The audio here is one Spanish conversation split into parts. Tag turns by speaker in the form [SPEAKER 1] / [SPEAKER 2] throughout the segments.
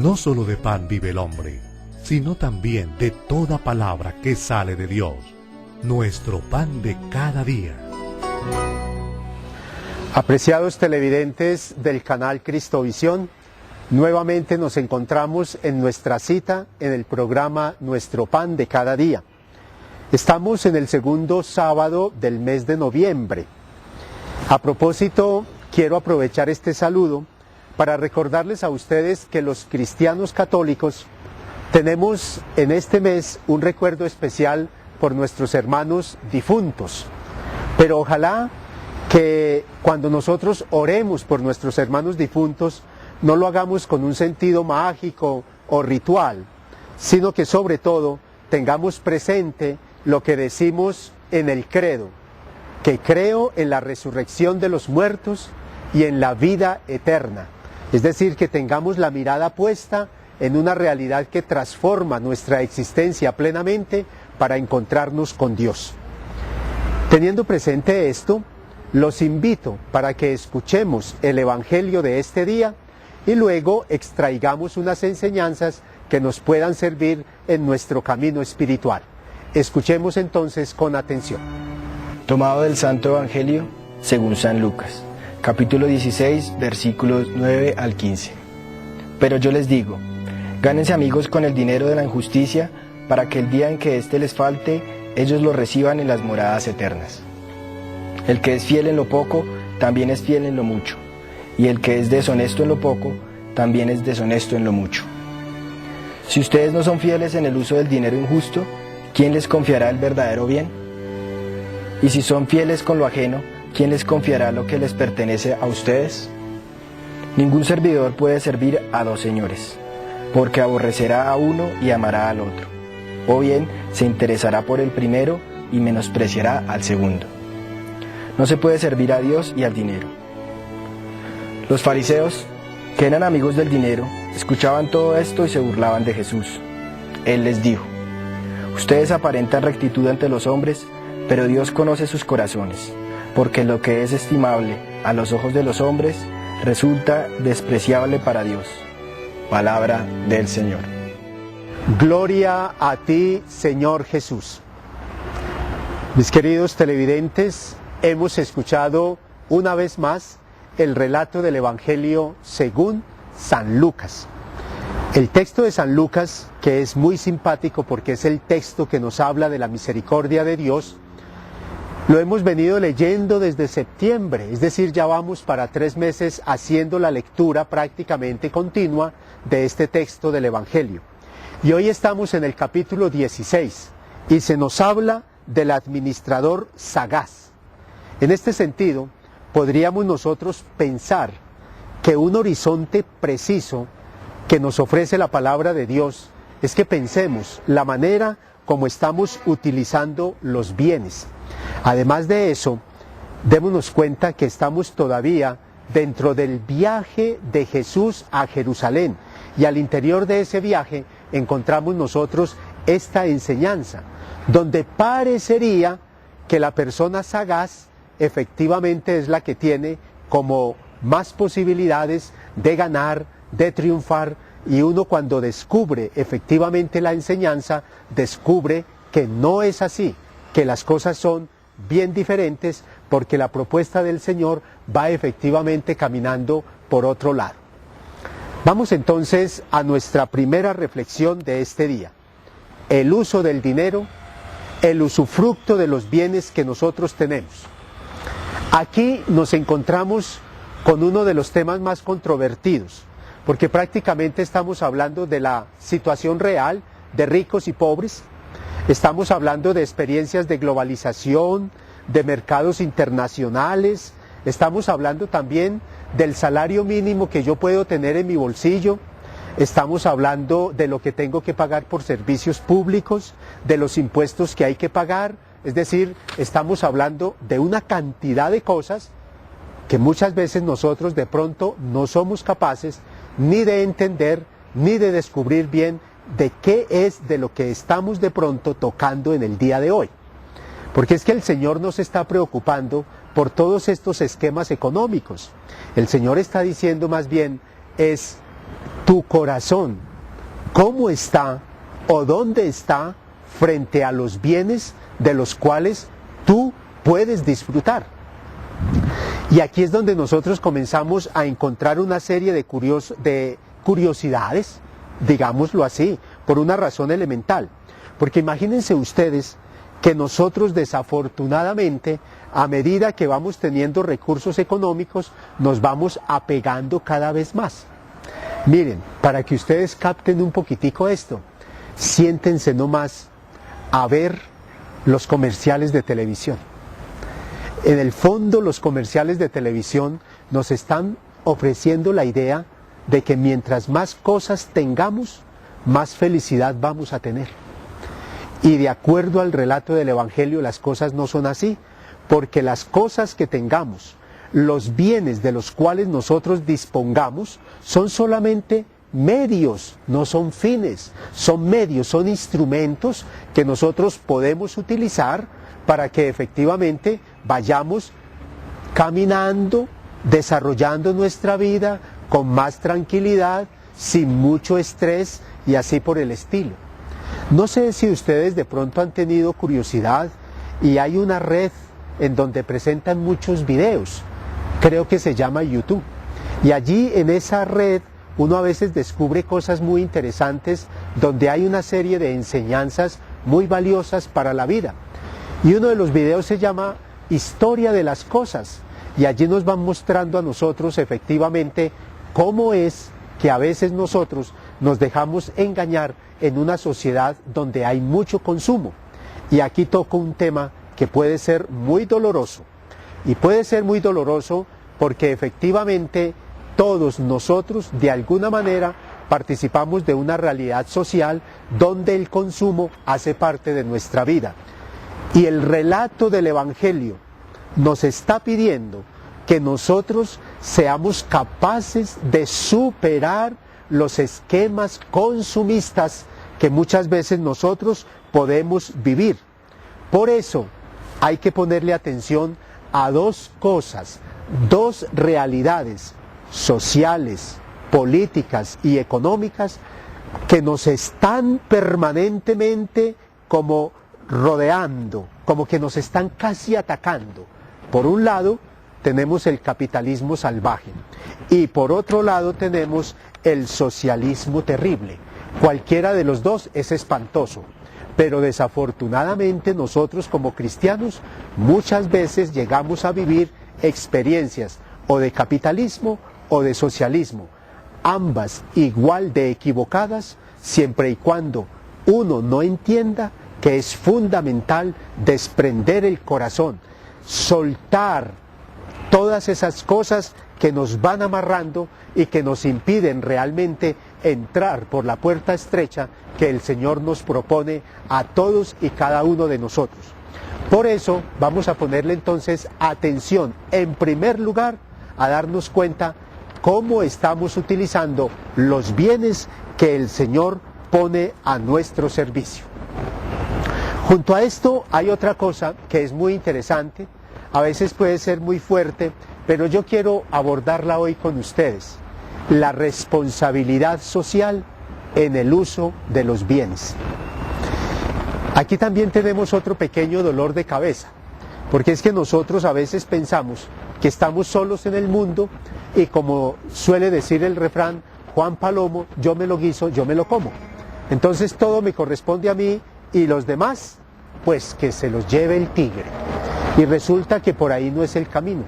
[SPEAKER 1] no solo de pan vive el hombre, sino también de toda palabra que sale de Dios, nuestro pan de cada día.
[SPEAKER 2] Apreciados televidentes del canal Cristovisión, nuevamente nos encontramos en nuestra cita en el programa Nuestro Pan de Cada Día. Estamos en el segundo sábado del mes de noviembre. A propósito, quiero aprovechar este saludo para recordarles a ustedes que los cristianos católicos tenemos en este mes un recuerdo especial por nuestros hermanos difuntos. Pero ojalá que cuando nosotros oremos por nuestros hermanos difuntos, no lo hagamos con un sentido mágico o ritual, sino que sobre todo tengamos presente lo que decimos en el credo, que creo en la resurrección de los muertos y en la vida eterna. Es decir, que tengamos la mirada puesta en una realidad que transforma nuestra existencia plenamente para encontrarnos con Dios. Teniendo presente esto, los invito para que escuchemos el Evangelio de este día y luego extraigamos unas enseñanzas que nos puedan servir en nuestro camino espiritual. Escuchemos entonces con atención.
[SPEAKER 3] Tomado del Santo Evangelio según San Lucas, capítulo 16, versículos 9 al 15. Pero yo les digo, gánense amigos con el dinero de la injusticia, para que el día en que éste les falte, ellos lo reciban en las moradas eternas. El que es fiel en lo poco, también es fiel en lo mucho, y el que es deshonesto en lo poco, también es deshonesto en lo mucho. Si ustedes no son fieles en el uso del dinero injusto, ¿quién les confiará el verdadero bien? Y si son fieles con lo ajeno, ¿quién les confiará lo que les pertenece a ustedes? Ningún servidor puede servir a dos señores, porque aborrecerá a uno y amará al otro, o bien se interesará por el primero y menospreciará al segundo. No se puede servir a Dios y al dinero. Los fariseos, que eran amigos del dinero, escuchaban todo esto y se burlaban de Jesús. Él les dijo: ustedes aparentan rectitud ante los hombres, pero Dios conoce sus corazones, porque lo que es estimable a los ojos de los hombres resulta despreciable para Dios. Palabra del Señor.
[SPEAKER 2] Gloria a ti, Señor Jesús. Mis queridos televidentes, hemos escuchado una vez más el relato del Evangelio según San Lucas. El texto de San Lucas, que es muy simpático porque es el texto que nos habla de la misericordia de Dios, lo hemos venido leyendo desde septiembre, es decir, ya vamos para 3 meses haciendo la lectura prácticamente continua de este texto del Evangelio. Y hoy estamos en el capítulo 16 y se nos habla del administrador sagaz. En este sentido, podríamos nosotros pensar que un horizonte preciso que nos ofrece la palabra de Dios es que pensemos la manera como estamos utilizando los bienes. Además de eso, démonos cuenta que estamos todavía dentro del viaje de Jesús a Jerusalén, y al interior de ese viaje encontramos nosotros esta enseñanza, donde parecería que la persona sagaz efectivamente es la que tiene como más posibilidades de ganar, de triunfar, y uno cuando descubre efectivamente la enseñanza, descubre que no es así, que las cosas son bien diferentes, porque la propuesta del Señor va efectivamente caminando por otro lado. Vamos entonces a nuestra primera reflexión de este día: el uso del dinero, el usufructo de los bienes que nosotros tenemos. Aquí nos encontramos con uno de los temas más controvertidos, porque prácticamente estamos hablando de la situación real de ricos y pobres, estamos hablando de experiencias de globalización, de mercados internacionales, estamos hablando también del salario mínimo que yo puedo tener en mi bolsillo, estamos hablando de lo que tengo que pagar por servicios públicos, de los impuestos que hay que pagar, es decir, estamos hablando de una cantidad de cosas que muchas veces nosotros de pronto no somos capaces ni de entender, ni de descubrir bien de qué es de lo que estamos de pronto tocando en el día de hoy. Porque es que el Señor no se está preocupando por todos estos esquemas económicos. El Señor está diciendo más bien es tu corazón, cómo está o dónde está frente a los bienes de los cuales tú puedes disfrutar. Y aquí es donde nosotros comenzamos a encontrar una serie de curiosidades, digámoslo así, por una razón elemental. Porque imagínense ustedes que nosotros desafortunadamente, a medida que vamos teniendo recursos económicos, nos vamos apegando cada vez más. Miren, para que ustedes capten un poquitico esto, siéntense nomás a ver los comerciales de televisión. En el fondo, los comerciales de televisión nos están ofreciendo la idea de que mientras más cosas tengamos, más felicidad vamos a tener. Y de acuerdo al relato del Evangelio, las cosas no son así, porque las cosas que tengamos, los bienes de los cuales nosotros dispongamos, son solamente medios, no son fines, son medios, son instrumentos que nosotros podemos utilizar para que efectivamente vayamos caminando, desarrollando nuestra vida con más tranquilidad, sin mucho estrés y así por el estilo. No sé si ustedes de pronto han tenido curiosidad y hay una red en donde presentan muchos videos, creo que se llama YouTube, y allí en esa red uno a veces descubre cosas muy interesantes donde hay una serie de enseñanzas muy valiosas para la vida. Y uno de los videos se llama Historia de las Cosas, y allí nos van mostrando a nosotros efectivamente cómo es que a veces nosotros nos dejamos engañar en una sociedad donde hay mucho consumo. Y aquí toco un tema que puede ser muy doloroso, y puede ser muy doloroso porque efectivamente todos nosotros de alguna manera participamos de una realidad social donde el consumo hace parte de nuestra vida. Y el relato del Evangelio nos está pidiendo que nosotros seamos capaces de superar los esquemas consumistas que muchas veces nosotros podemos vivir. Por eso hay que ponerle atención a dos cosas, dos realidades sociales, políticas y económicas que nos están permanentemente como rodeando, como que nos están casi atacando. Por un lado tenemos el capitalismo salvaje y por otro lado tenemos el socialismo terrible. Cualquiera de los dos es espantoso, pero desafortunadamente nosotros como cristianos muchas veces llegamos a vivir experiencias o de capitalismo o de socialismo, ambas igual de equivocadas, siempre y cuando uno no entienda que es fundamental desprender el corazón, soltar todas esas cosas que nos van amarrando y que nos impiden realmente entrar por la puerta estrecha que el Señor nos propone a todos y cada uno de nosotros. Por eso vamos a ponerle entonces atención, en primer lugar, a darnos cuenta cómo estamos utilizando los bienes que el Señor pone a nuestro servicio. Junto a esto hay otra cosa que es muy interesante, a veces puede ser muy fuerte, pero yo quiero abordarla hoy con ustedes, la responsabilidad social en el uso de los bienes. Aquí también tenemos otro pequeño dolor de cabeza, porque es que nosotros a veces pensamos que estamos solos en el mundo y como suele decir el refrán, Juan Palomo, yo me lo guiso, yo me lo como. Entonces todo me corresponde a mí y los demás, pues que se los lleve el tigre. Y resulta que por ahí no es el camino.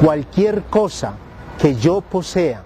[SPEAKER 2] Cualquier cosa que yo posea,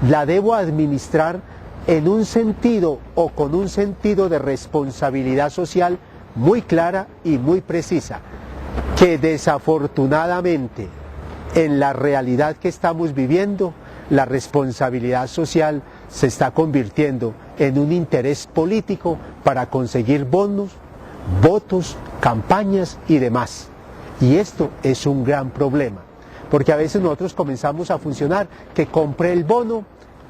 [SPEAKER 2] la debo administrar en un sentido o con un sentido de responsabilidad social muy clara y muy precisa, que desafortunadamente en la realidad que estamos viviendo, la responsabilidad social se está convirtiendo en un interés político para conseguir bonos, votos, campañas y demás. Y esto es un gran problema, porque a veces nosotros comenzamos a funcionar que compre el bono,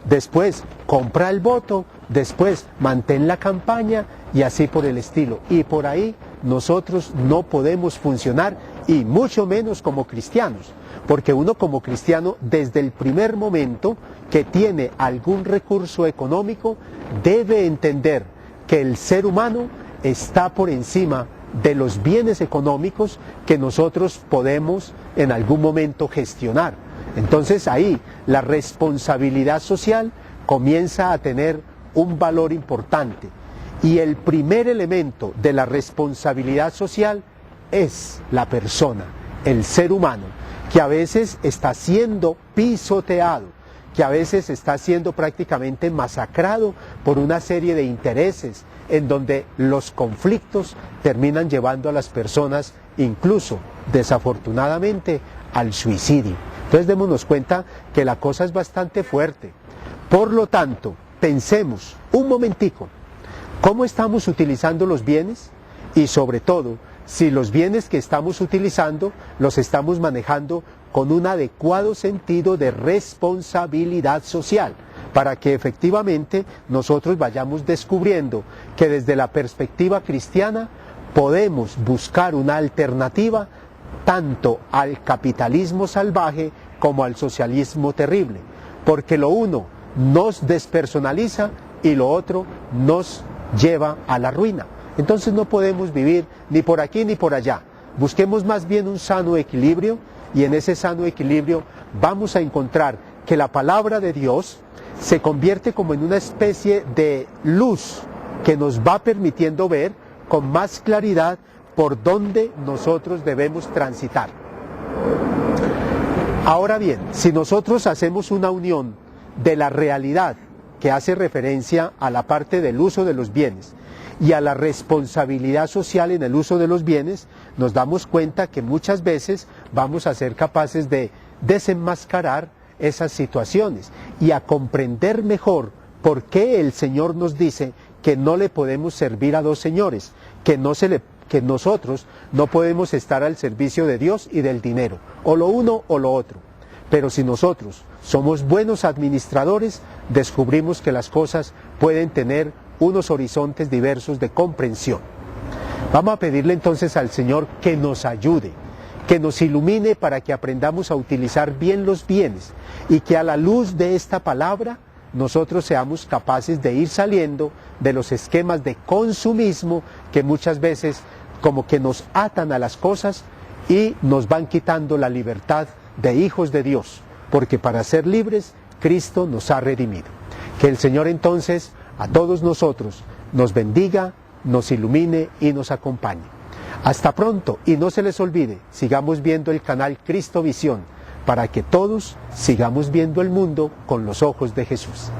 [SPEAKER 2] después compra el voto, después mantén la campaña y así por el estilo. Y por ahí nosotros no podemos funcionar y mucho menos como cristianos, porque uno como cristiano, desde el primer momento que tiene algún recurso económico, debe entender que el ser humano está por encima de los bienes económicos que nosotros podemos en algún momento gestionar. Entonces ahí la responsabilidad social comienza a tener un valor importante. Y el primer elemento de la responsabilidad social es la persona, el ser humano, que a veces está siendo pisoteado, que a veces está siendo prácticamente masacrado por una serie de intereses en donde los conflictos terminan llevando a las personas, incluso desafortunadamente, al suicidio. Entonces démonos cuenta que la cosa es bastante fuerte. Por lo tanto, pensemos un momentico, ¿cómo estamos utilizando los bienes? Y sobre todo, si los bienes que estamos utilizando los estamos manejando con un adecuado sentido de responsabilidad social, para que efectivamente nosotros vayamos descubriendo que desde la perspectiva cristiana podemos buscar una alternativa tanto al capitalismo salvaje como al socialismo terrible, porque lo uno nos despersonaliza y lo otro nos lleva a la ruina. Entonces no podemos vivir ni por aquí ni por allá. Busquemos más bien un sano equilibrio, y en ese sano equilibrio vamos a encontrar que la palabra de Dios se convierte como en una especie de luz que nos va permitiendo ver con más claridad por dónde nosotros debemos transitar. Ahora bien, si nosotros hacemos una unión de la realidad que hace referencia a la parte del uso de los bienes y a la responsabilidad social en el uso de los bienes, nos damos cuenta que muchas veces vamos a ser capaces de desenmascarar esas situaciones y a comprender mejor por qué el Señor nos dice que no le podemos servir a dos señores, que nosotros no podemos estar al servicio de Dios y del dinero, o lo uno o lo otro. Pero si nosotros somos buenos administradores, descubrimos que las cosas pueden tener unos horizontes diversos de comprensión. Vamos a pedirle entonces al Señor que nos ayude, que nos ilumine para que aprendamos a utilizar bien los bienes y que a la luz de esta palabra nosotros seamos capaces de ir saliendo de los esquemas de consumismo que muchas veces como que nos atan a las cosas y nos van quitando la libertad de hijos de Dios, porque para ser libres Cristo nos ha redimido. Que el Señor entonces a todos nosotros nos bendiga, nos ilumine y nos acompañe. Hasta pronto, y no se les olvide, sigamos viendo el canal Cristo Visión, para que todos sigamos viendo el mundo con los ojos de Jesús.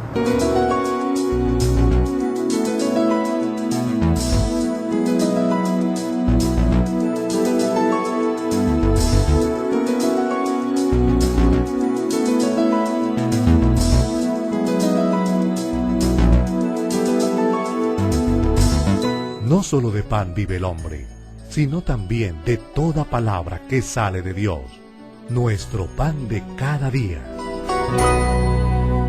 [SPEAKER 1] No solo de pan vive el hombre, sino también de toda palabra que sale de Dios, nuestro pan de cada día.